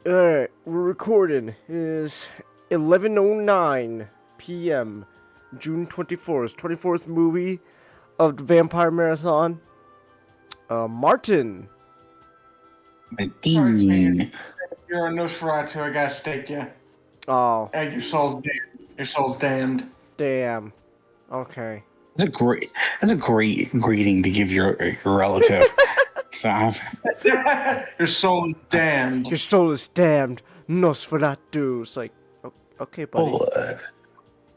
Alright, we're recording. It is 11:09 p.m. June 24th, 24th movie of the Vampire Marathon. Martin. My Sorry, dean. you're a Nosferatu. I gotta stake you. Oh, Hey, your soul's damned. Your soul's damned. damn. Okay. That's a great greeting to give your relative. So Your soul is damned. Your soul is damned. Nosferatu. It's like, okay, buddy.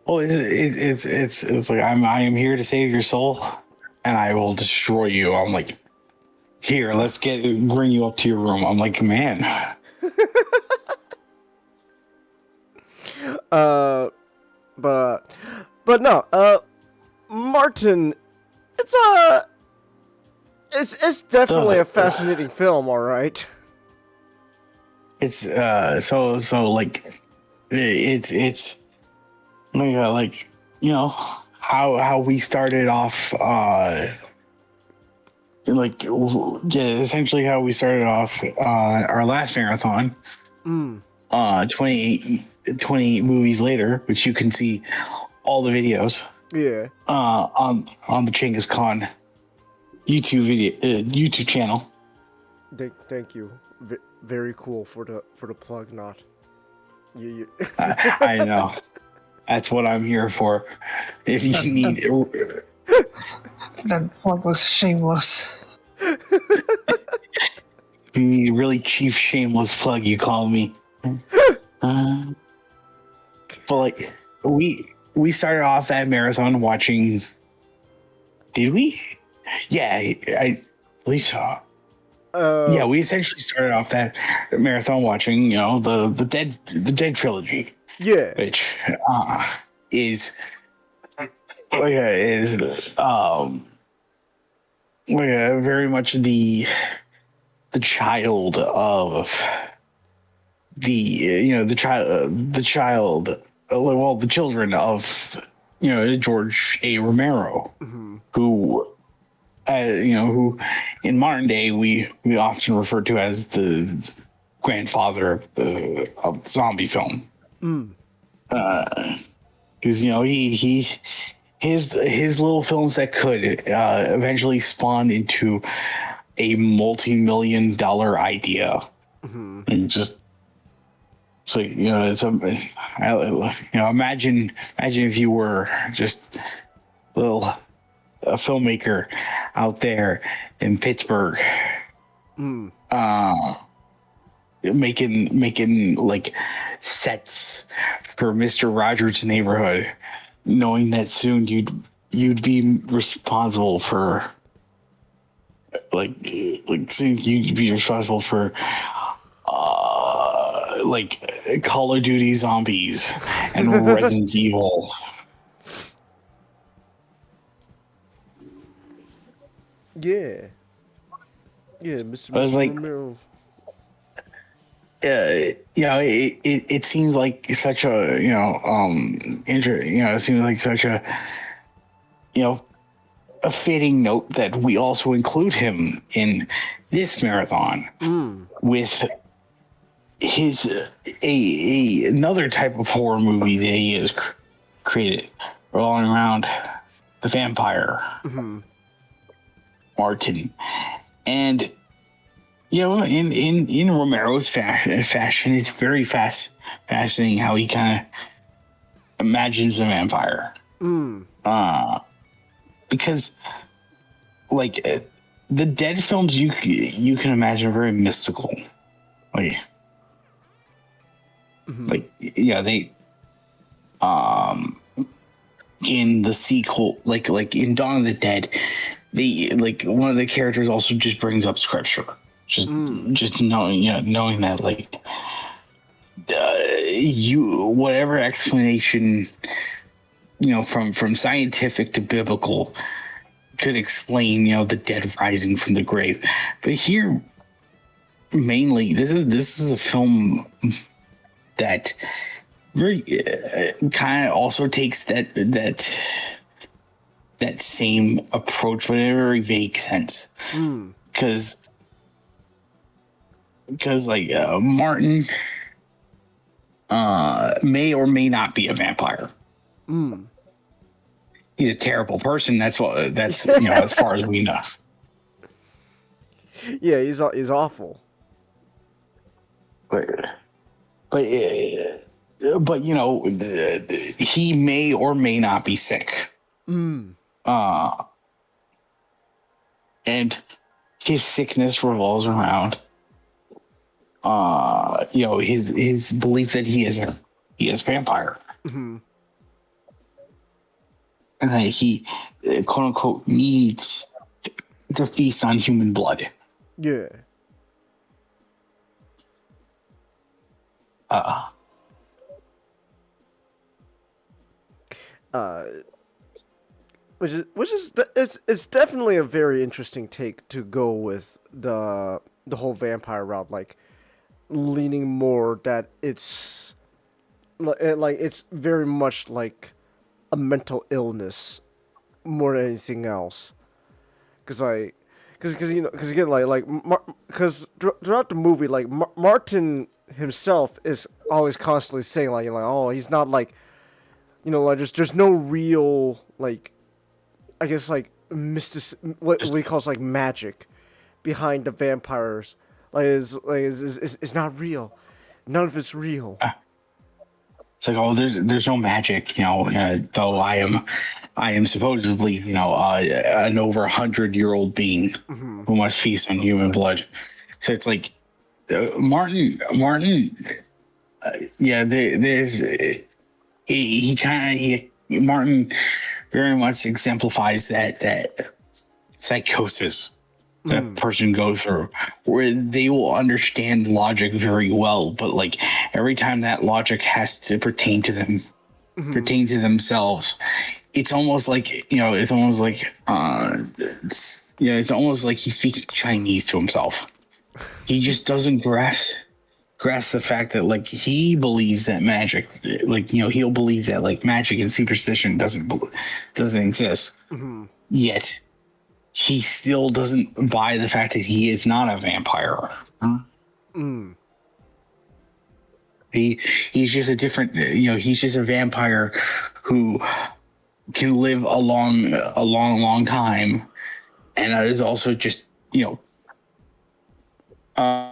it's like I am here to save your soul, and I will destroy you. I'm like, here, bring you up to your room. I'm like, man. But no, Martin, it's definitely a fascinating film, alright. It's so like it's like you know how we started off essentially how we started off our last marathon 28 movies later, which you can see all the videos on the Genghis Khan YouTube channel. Thank you. Very cool for the plug, not you. I know. That's what I'm here for. If you need that plug was shameless. if you need a really cheap shameless plug, you call me. But like we started off that marathon watching. Did we? Yeah, I believe so. Yeah, we essentially started off that marathon watching, the Dead trilogy. Yeah, Which is very much the child of the children of George A. Romero, who in modern day we often refer to as the grandfather of the zombie film. Because his little films that could eventually spawn into a multi-million-dollar idea, and just so imagine if you were just a filmmaker out there in Pittsburgh, making like sets for Mr. Rogers' Neighborhood, knowing that soon you'd be responsible for soon you'd be responsible for Call of Duty Zombies and Resident Evil. Yeah, Mr. I was like, Romero. it seems like such a it seems like such a a fitting note that we also include him in this marathon with his another type of horror movie that he has created revolving around the vampire. Martin. And in Romero's fashion, it's very fascinating how he kind of imagines a vampire. Because the Dead films, you can imagine are very mystical. They in the sequel, like in Dawn of the Dead, they one of the characters also just brings up scripture, just knowing that whatever explanation from scientific to biblical could explain the dead rising from the grave, but here mainly this is a film that very kind of also takes that same approach, but in a very vague sense. Because because like Martin may or may not be a vampire. Mm. He's a terrible person. That's as far as we know. Yeah, he's awful. But he may or may not be sick. Mm. And his sickness revolves around his belief that he is a vampire. Mm-hmm. And that he quote unquote needs to feast on human blood. Yeah. Which is it's definitely a very interesting take to go with the whole vampire route, like leaning more that it's like it's very much like a mental illness more than anything else. Because again because throughout the movie like Martin himself is always constantly saying like oh he's not like like there's no real like I guess like what we call like magic behind the vampires is not real. None of it's real. It's like, oh, there's no magic, though I am supposedly, an over 100-year-old being who must feast on human blood. So it's like Martin, Martin very much exemplifies that psychosis that a person goes through, where they will understand logic very well, but like every time that logic has to pertain to them, pertain to themselves, it's almost like it's almost like he's speaking Chinese to himself. He just doesn't grasp the fact that like he believes that magic, like he'll believe that like magic and superstition doesn't exist. Yet he still doesn't buy the fact that he is not a vampire. He's just a different, he's just a vampire who can live a long time, and is also just and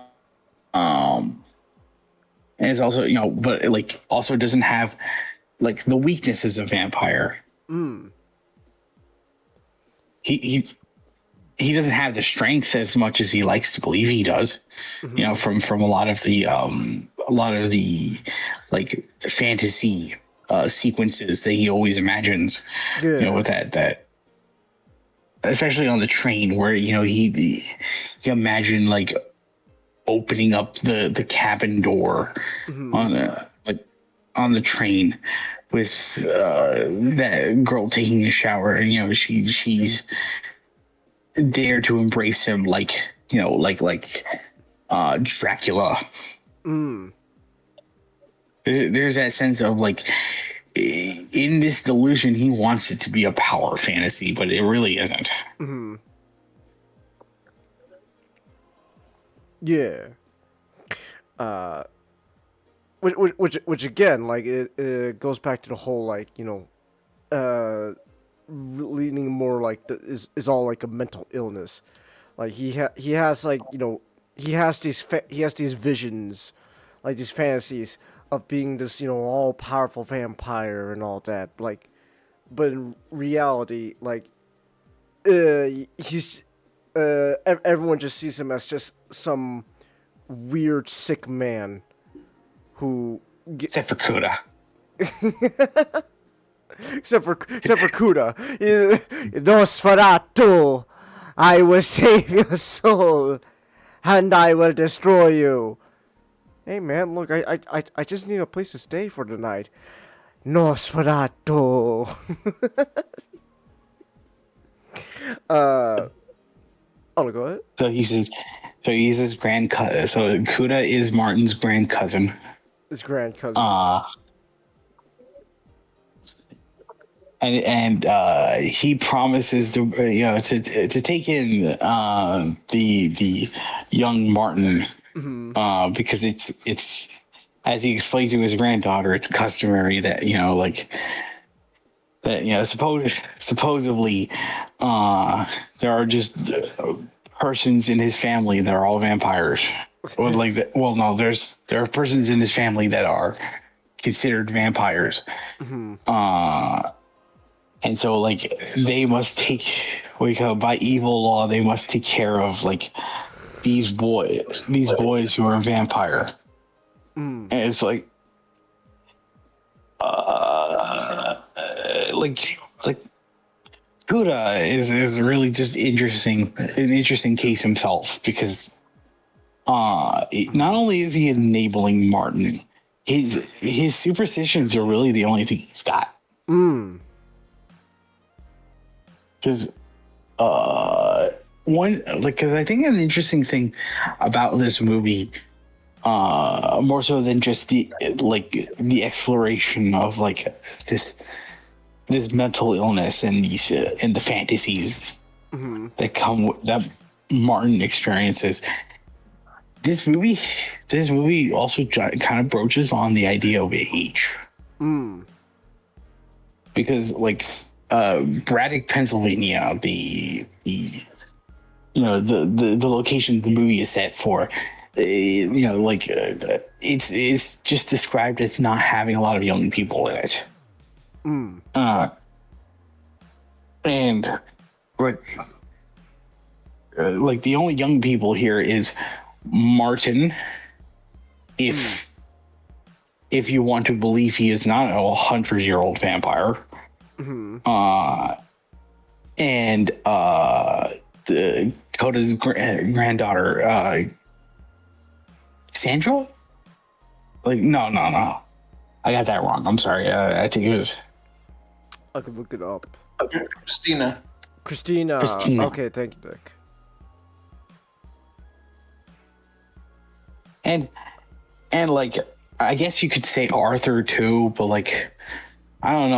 is also but like also doesn't have like the weaknesses of vampire. He doesn't have the strength as much as he likes to believe he does. From a lot of the like fantasy sequences that he always imagines. With that especially on the train where he imagined like opening up the cabin door on the train with that girl taking a shower, and she's there to embrace him like Dracula. There's that sense of like in this delusion he wants it to be a power fantasy, but it really isn't. Yeah. Which again, like it goes back to the whole like leaning more like is all like a mental illness. Like he has like he has these visions, like these fantasies of being this all powerful vampire and all that. Like, but in reality, like he's everyone just sees him as just some weird sick man who Except for Kuda. Except for Kuda. Nosferatu, I will save your soul, and I will destroy you. Hey man, look, I just need a place to stay for the night. Nosferatu. Oh, go ahead. So he's his grand cousin. So Kuda is Martin's grand cousin. His grand cousin. And he promises to take in the young Martin Because it's as he explained to his granddaughter, it's customary that supposedly there are just persons in his family that are all vampires. Or like that. Well, no, there are persons in his family that are considered vampires. And so like they must take by evil law, they must take care of like these boys who are a vampire. And it's like like Buddha is really just an interesting case himself, because not only is he enabling Martin, his superstitions are really the only thing he's got. Because because I think an interesting thing about this movie, more so than just the exploration of like this mental illness and the fantasies that Martin experiences. This movie also kind of broaches on the idea of age. Because like Braddock, Pennsylvania, the location the movie is set for, it's just described as not having a lot of young people in it. And like the only young people here is Martin, if you want to believe he is not a 100-year-old vampire. And Coda's granddaughter, Sandra? Like, no. I got that wrong. I'm sorry. I think it was... I could look it up. Christina. Christina. Okay, thank you, Nick. And like, I guess you could say Arthur too, but like, I don't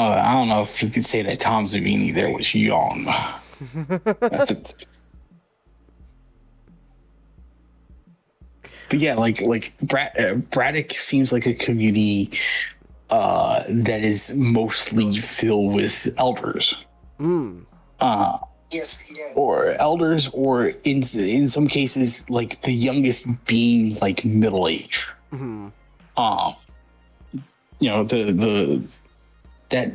know if you could say that Tom Savini there was young. But yeah, like Braddock seems like a community that is mostly filled with elders. Or elders, or in some cases, like the youngest being like middle age. That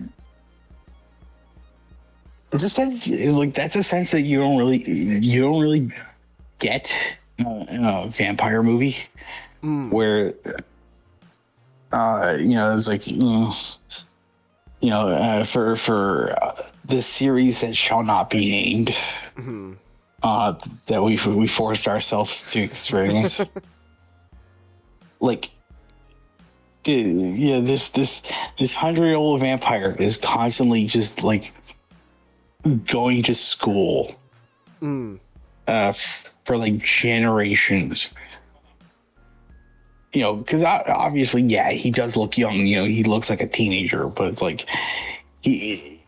it's a sense, like that's a sense that you don't really get in a vampire movie, where it's like for this series that shall not be named, that we forced ourselves to experience. Like, this 100-year-old vampire is constantly just like going to school for like generations. Because obviously, yeah, he does look young. He looks like a teenager, but it's like he's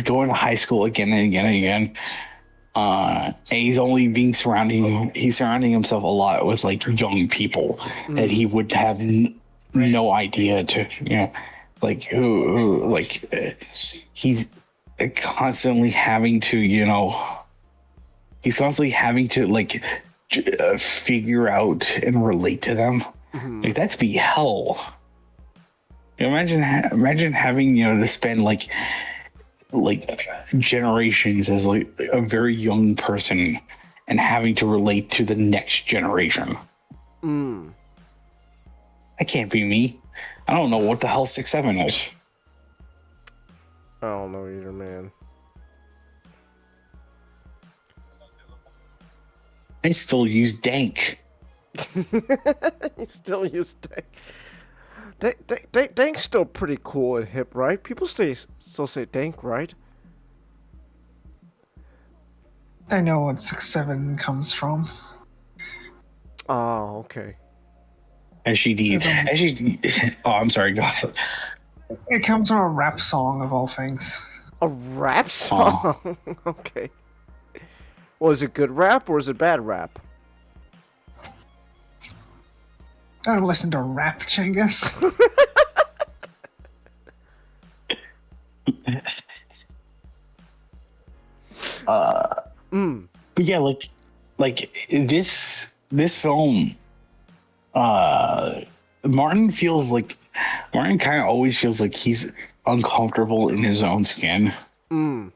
going to high school again and again and again. And he's only surrounding himself a lot with like young people that he would have no idea to, like who like he's constantly having to, like figure out and relate to them. Like, that's be hell. Imagine having to spend like generations as like a very young person and having to relate to the next generation. That can't be me. I don't know what the hell 6'7" is. I don't know either, man. I still use dank. You still use dank. Dank's still pretty cool and hip, right? People still say dank, right? I know what 6'7" comes from. Oh, okay. Oh, I'm sorry, go ahead. It comes from a rap song, of all things. A rap song? Okay. Was it good rap or is it bad rap? I don't listen to rap, Chingus. But yeah, like this film, Martin feels like Martin kind of always feels like he's uncomfortable in his own skin. Mm.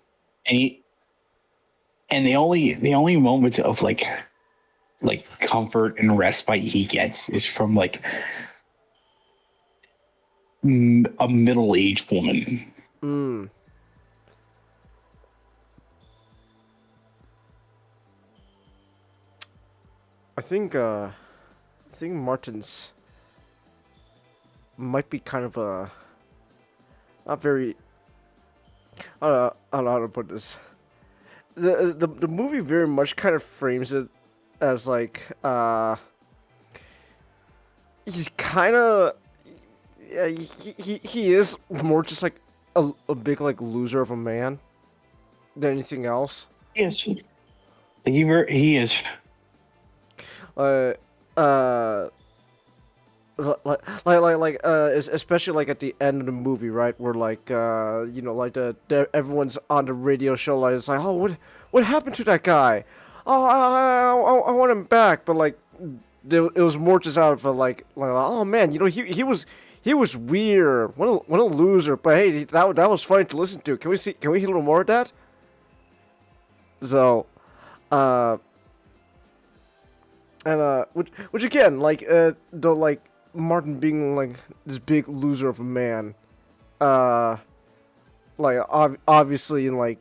And the only moments of like comfort and respite he gets is from like a middle-aged woman. Mm. I think Martin's might be kind of a not very. I don't know how to put this. The movie very much kind of frames it as like he's kind of yeah, he is more just like a big like loser of a man than anything else. Yes, he is. Uh, uh, especially like at the end of the movie, right? Where like like everyone's on the radio show, like it's like, oh, what happened to that guy? Oh, I want him back, but like it was more just out of oh man, he was weird, what a loser. But hey, that was funny to listen to. Can we hear a little more of that? So, which again, like the like Martin being like this big loser of a man, obviously, and like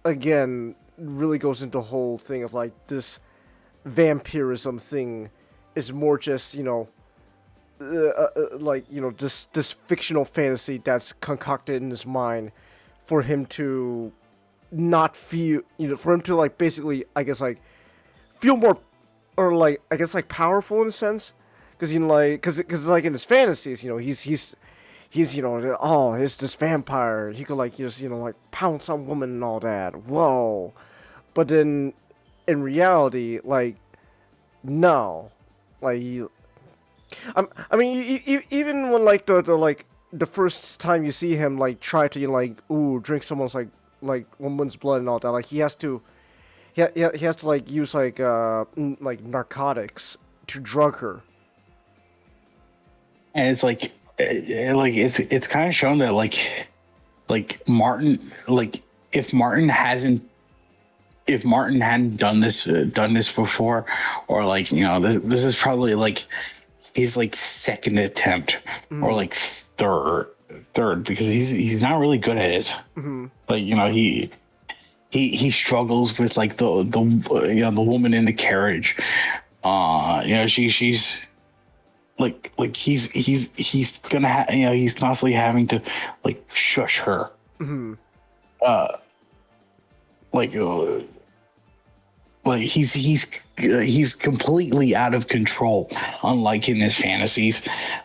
again, really goes into the whole thing of like this vampirism thing is more just this fictional fantasy that's concocted in his mind for him to not feel, for him to like basically, I guess, like feel more, or like I guess like powerful in a sense, because because like in his fantasies, he's oh, he's this vampire, he could like just like pounce on women and all that, whoa. But then in reality, like, no, like I mean, even when like the first time you see him like try to drink someone's like woman's blood and all that, like he has to like use like narcotics to drug her. And it's like it's kind of shown that like Martin, like if Martin hadn't done this before, or like this is probably like his like second attempt, or like third, because he's not really good at it. Like he struggles with like the woman in the carriage. She's like he's gonna he's constantly having to like shush her. Like he's completely out of control, unlike in his fantasies,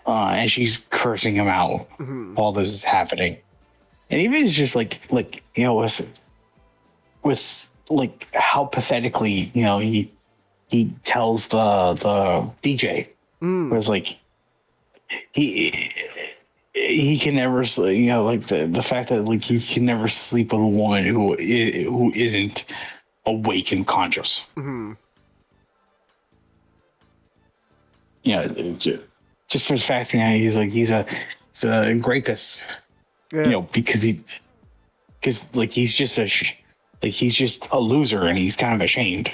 and she's cursing him out while this is happening. And even it's just like with like how pathetically he tells the DJ, where it's like he can never like the fact that like he can never sleep with a woman who isn't awake and conscious. Just for the fact that he's a rapist. Yeah. Because like he's just a loser, and he's kind of ashamed.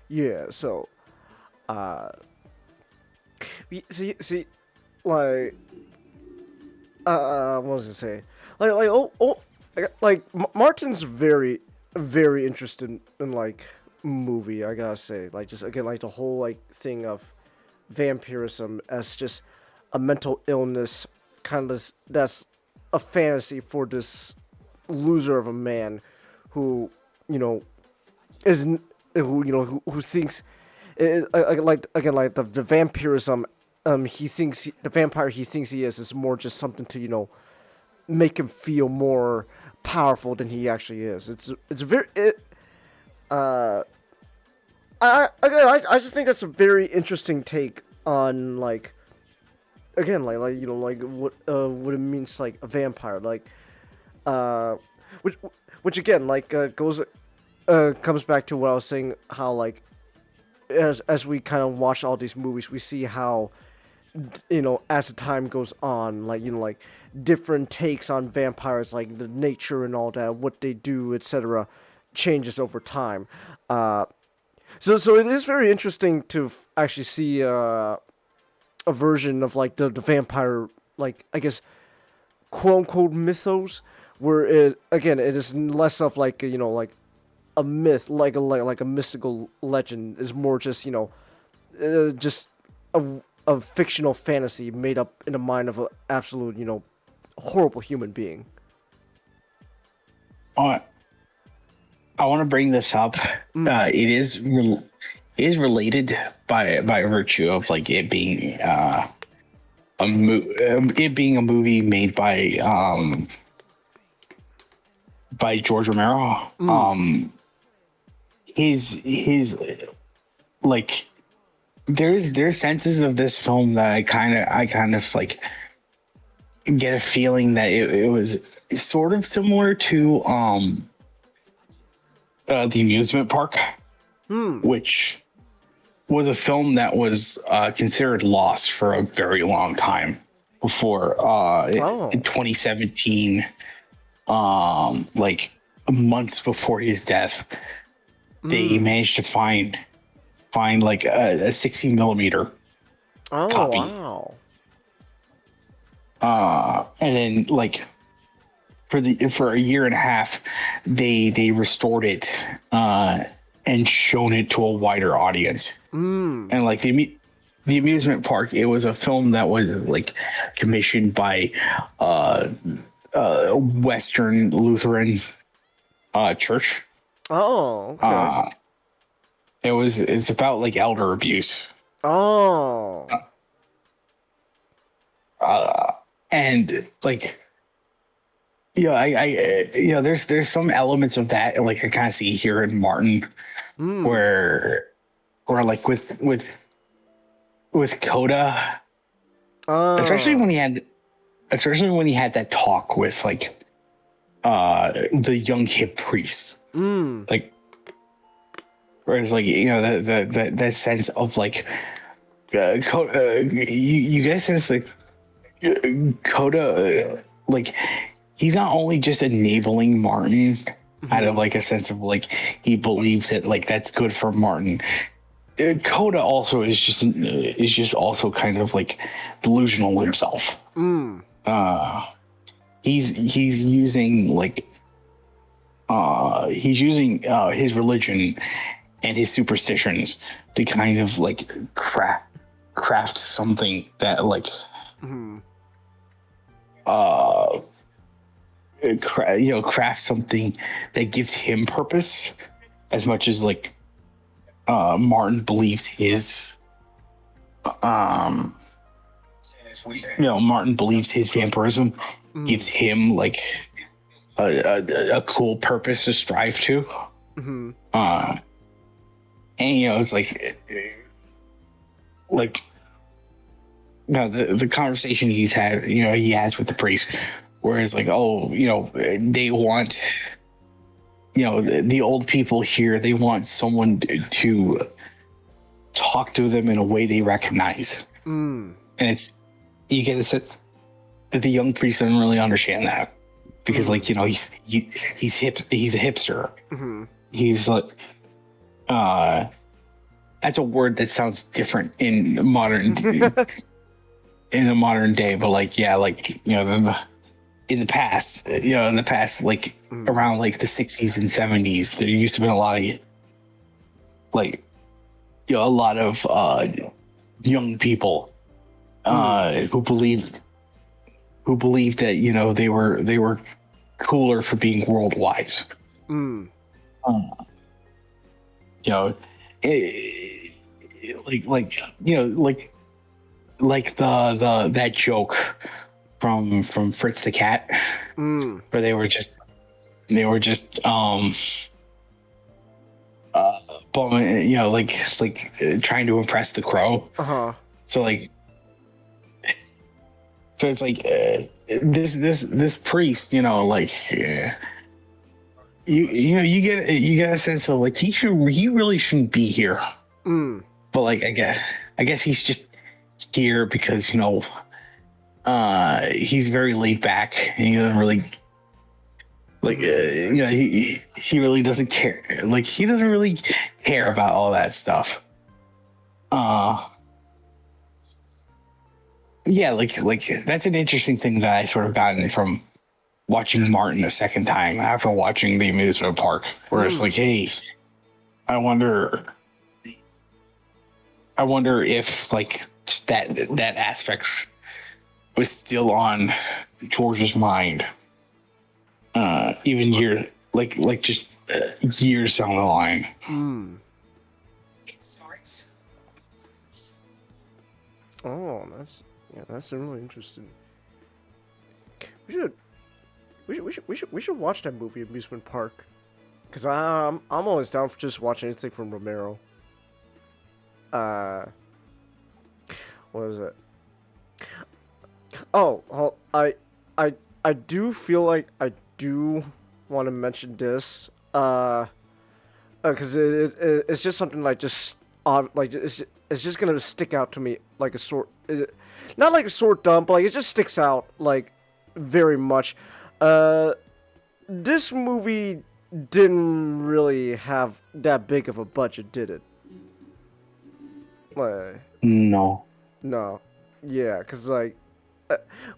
Yeah, so see like what was I say? Martin's very very interested in like movie, I gotta say. Like just again like the whole like thing of vampirism as just a mental illness, kind of that's a fantasy for this loser of a man who isn't who thinks like again like the vampirism he thinks the vampire he thinks he is more just something to make him feel more powerful than he actually is. It's very I just think that's a very interesting take on like again like you know like what it means like a vampire like uh which which again like goes comes back to what I was saying how like as we kind of watch all these movies we see how you know as the time goes on like you know like different takes on vampires like the nature and all that what they do etc changes over time so it is very interesting to actually see a version of like the vampire like I guess quote unquote mythos where it again it is less of like you know like a myth like a mystical legend is more just you know just a fictional fantasy made up in the mind of an absolute you know horrible human being. Uh, I want to bring this up. It is related by virtue of like it being it being a movie made by George Romero. His like there's senses of this film that I kind of like get a feeling that it was sort of similar to the amusement park, which was a film that was considered lost for a very long time before in 2017, like months before his death, they managed to find like a 60 millimeter copy. Wow. And then like for a year and a half, they restored it and shown it to a wider audience. And like the amusement park, it was a film that was like commissioned by Western Lutheran church. Oh, okay. It's about like elder abuse. Oh. And like there's some elements of that like I kind of see here in Martin where like with Coda, especially when he had that talk with like the young hip priests, like whereas like that sense of like Coda, you get a sense like Coda like he's not only just enabling Martin out of like a sense of like he believes that like that's good for Martin. Coda also is just also kind of like delusional himself. He's using like his religion and his superstitions to kind of like craft something that like craft something that gives him purpose as much as like Martin believes his Martin believes his vampirism gives him like a cool purpose to strive to. And it's like the conversation he has with the priest, where it's like, they want, the old people here, they want someone to talk to them in a way they recognize. And you get a sense that the young priest doesn't really understand that because he's a hipster. He's like, that's a word that sounds different in modern in a modern day, but in the past, like around like the 60s and 70s, there used to be a lot of young people who believed that they were cooler for being worldwide. That joke from Fritz the Cat, where they were just They were just bumming, trying to impress the crow. Uh-huh. So like, so it's like this priest, you get a sense of like he really shouldn't be here. Mm. But like I guess he's just here because he's very laid back and he doesn't really he really doesn't care. Like he doesn't really care about all that stuff. Yeah, like that's an interesting thing that I sort of gotten from watching Martin a second time after watching the amusement park, where it's like, hey, I wonder if like that aspect was still on George's mind, even just years down the line. Mm. Oh, that's really interesting. We should watch that movie, Amusement Park, because I'm always down for just watching anything from Romero. What is it? Oh, I do feel like I do want to mention this, because it's just something like just like it's just gonna stick out to me like a sore, not like a sore dump, but like it just sticks out like very much. This movie didn't really have that big of a budget, did it? Like, No. no, yeah, cause like,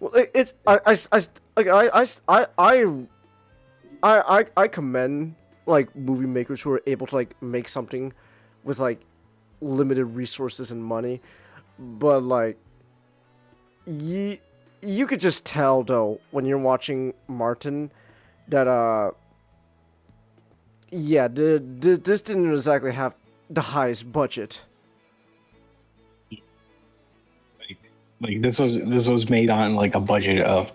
well, it's I commend like movie makers who are able to like make something with like limited resources and money, but like you could just tell though when you're watching Martin that this didn't exactly have the highest budget. Like this was made on like a budget of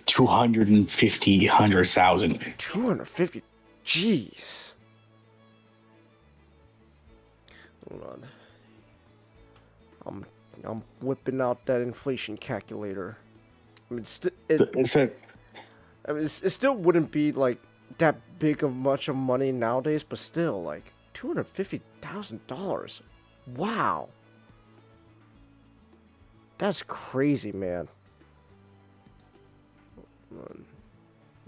250,000. 250, jeez. Hold on. I'm whipping out that inflation calculator. I mean, it still wouldn't be like that big of much of money nowadays, but still, like $250,000. Wow, that's crazy, man. Hold on.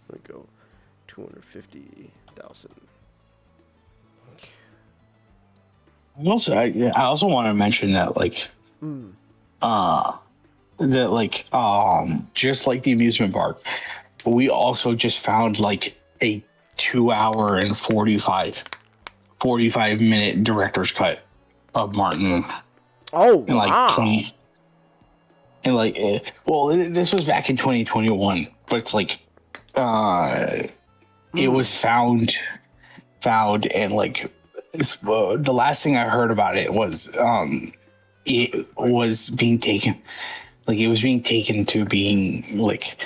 Let me go. 250,000. I also want to mention that like just like the amusement park, we also just found like a 2 hour and 45 minute director's cut of Martin. Oh, in like wow. 20 and like this was back in 2021, but it's like it was found and like the last thing I heard about it was it was being taken, like it was being taken to being like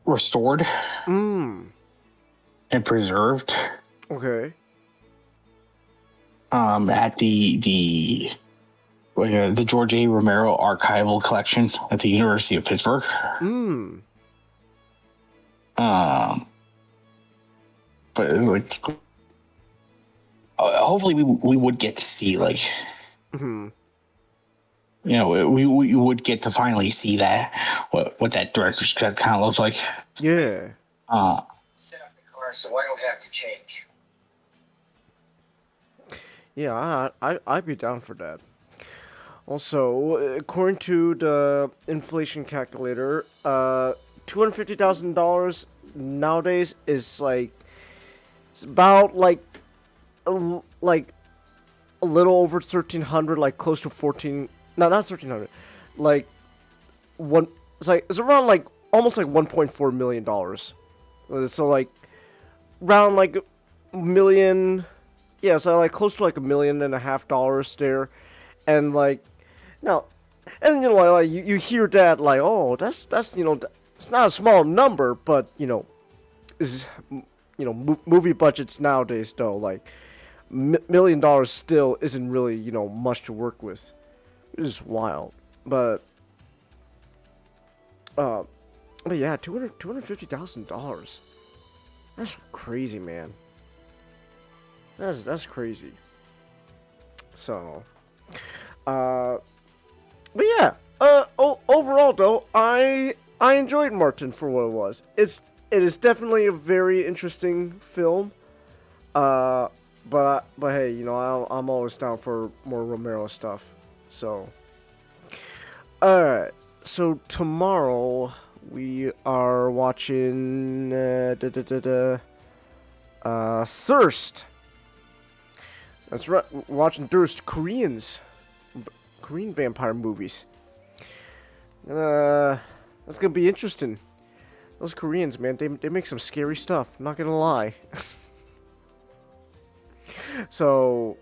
restored and preserved Okay. at the George A. Romero Archival Collection at the University of Pittsburgh. But like, hopefully we would get to see like, we would get to finally see that what that director's cut kind of looks like. Yeah. Set up the car so I don't have to change. Yeah, I'd be down for that. Also, according to the inflation calculator, $250,000 nowadays is like, it's about like a little over 1,300, like close to 14. No, not 1,300. Like it's around like almost like $1.4 million. So like around like a million. Yeah, so like close to like $1.5 million there, and like now And you know, like you hear that, like, oh, that's it's not a small number, but is movie budgets nowadays though, like $1 million still isn't really much to work with. It is wild, but yeah, $250,000. That's crazy, man. That's crazy. So, but yeah, overall though, I enjoyed Martin for what it was. It is definitely a very interesting film. But hey, I'm always down for more Romero stuff. So, all right. So tomorrow we are watching Thirst. That's right. We're watching Thirst, Korean vampire movies. That's gonna be interesting. Those Koreans, man, they make some scary stuff. I'm not gonna lie. So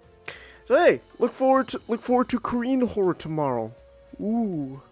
hey, look forward to Korean horror tomorrow. Ooh.